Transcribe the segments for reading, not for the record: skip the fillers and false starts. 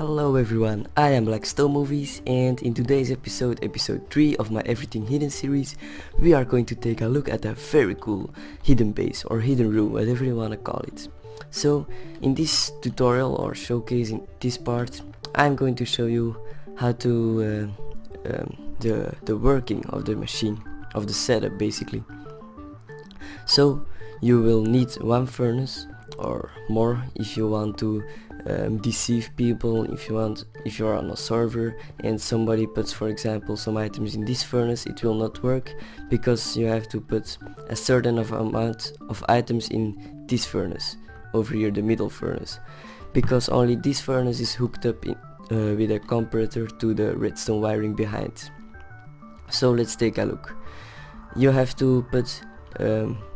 Hello everyone, I am Blackstone Movies, and in today's episode 3 of my Everything Hidden series, we are going to take a look at a very cool hidden base or hidden room, whatever you wanna call it. So in this tutorial or showcase in this part, I'm going to show you how to the working of the machine, of the setup basically. So you will need one furnace or more if you want to deceive people. If you are on a server and somebody puts, for example, some items in this furnace, it will not work because you have to put a certain amount of items in this furnace over here, the middle furnace, because only this furnace is hooked up with a comparator to the redstone wiring behind. So let's take a look. You have to put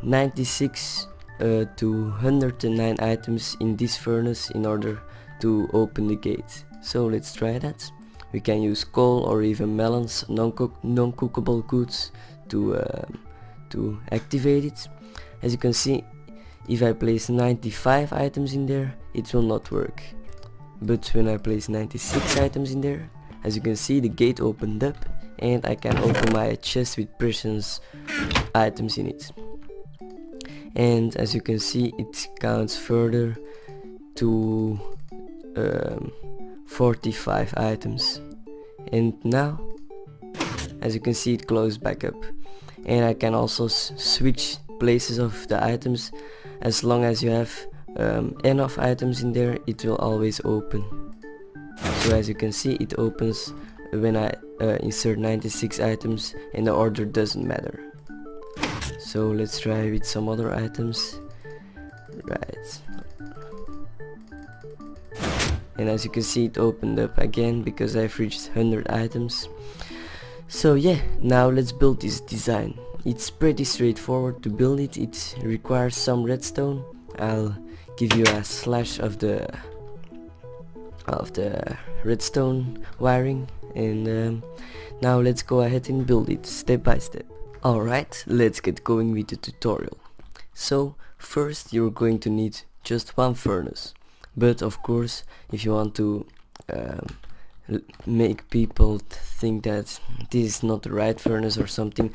96 to 109 items in this furnace in order to open the gate. So let's try that. We can use coal or even melons, non-cookable goods to activate it. As you can see, if I place 95 items in there, it will not work. But when I place 96 items in there, as you can see, the gate opened up and I can open my chest with precious items in it. And as you can see, it counts further to 45 items. And now, as you can see, it closed back up. And I can also switch places of the items. As long as you have enough items in there, it will always open. So as you can see, it opens when I insert 96 items, and the order doesn't matter. So let's try with some other items. Right. And as you can see, it opened up again because I've reached 100 items. So yeah, now let's build this design. It's pretty straightforward to build it. It requires some redstone. I'll give you a slash of the redstone wiring, and now let's go ahead and build it step by step. Alright, let's get going with the tutorial. So first you're going to need just one furnace, but of course if you want to make people think that this is not the right furnace or something,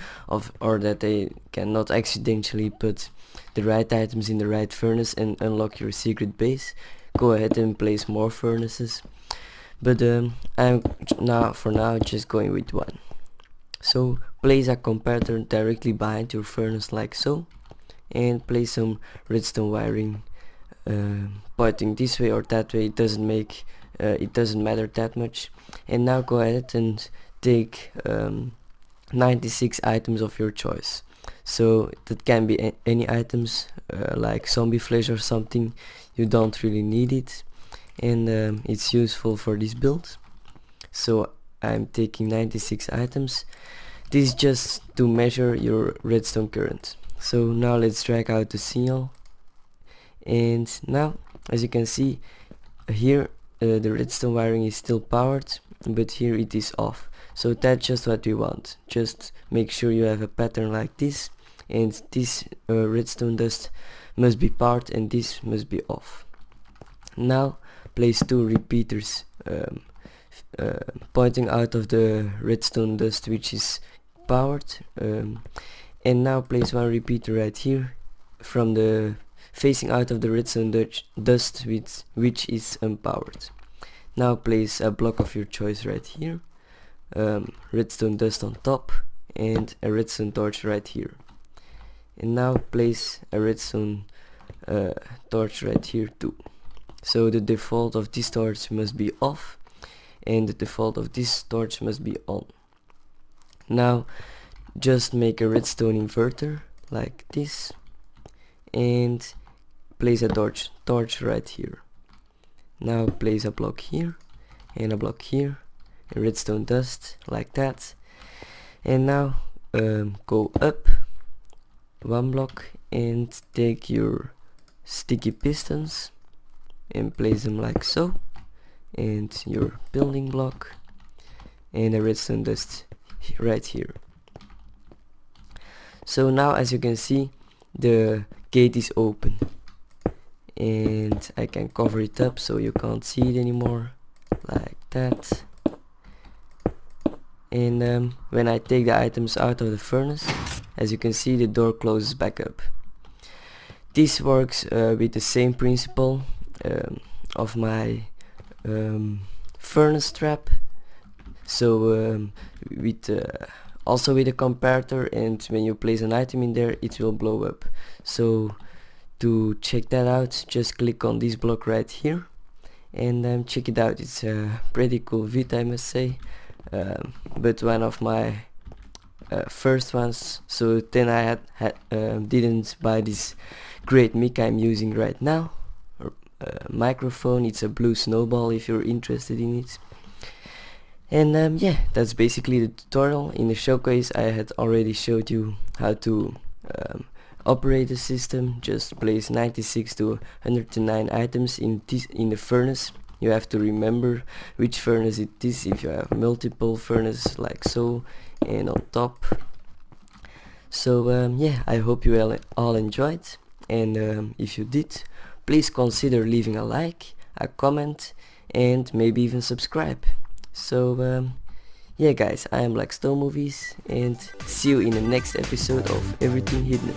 or that they cannot accidentally put the right items in the right furnace and unlock your secret base, go ahead and place more furnaces. But I'm for now just going with one. So place a comparator directly behind your furnace like so, and place some redstone wiring pointing this way or that way. It doesn't matter that much. And now go ahead and take 96 items of your choice. So that can be any items, like zombie flesh or something. You don't really need it, and it's useful for this build. So I'm taking 96 items. This is just to measure your redstone current. So now let's drag out the signal, and now as you can see here, the redstone wiring is still powered, but here it is off. So that's just what we want. Just make sure you have a pattern like this, and this redstone dust must be powered and this must be off. Now place two repeaters pointing out of the redstone dust which is powered, and now place one repeater right here from the facing out of the redstone dust which is unpowered. Now place a block of your choice right here, redstone dust on top, and a redstone torch right here. And now place a redstone torch right here too. So the default of this torch must be off, and the default of this torch must be on. Now just make a redstone inverter like this, and place a torch right here. Now place a block here and a block here, and redstone dust like that. And now go up one block and take your sticky pistons and place them like so, and your building block and a redstone dust right here. So now as you can see, the gate is open, and I can cover it up so you can't see it anymore. like that. And when I take the items out of the furnace, as you can see, the door closes back up. This works with the same principle of my furnace trap. So also with a comparator, and when you place an item in there, it will blow up. So to check that out, just click on this block right here and check it out. It's a pretty cool vid, I must say, but one of my first ones. So then I didn't buy this great mic I'm using right now, or microphone. It's a Blue Snowball if you're interested in it. And yeah, that's basically the tutorial. In the showcase I had already showed you how to operate the system. Just place 96 to 109 items in the furnace. You have to remember which furnace it is if you have multiple furnaces like so, and on top. So yeah, I hope you all enjoyed, and if you did, please consider leaving a like, a comment, and maybe even subscribe. So yeah guys, I am Blackstone Movies, and see you in the next episode of Everything Hidden.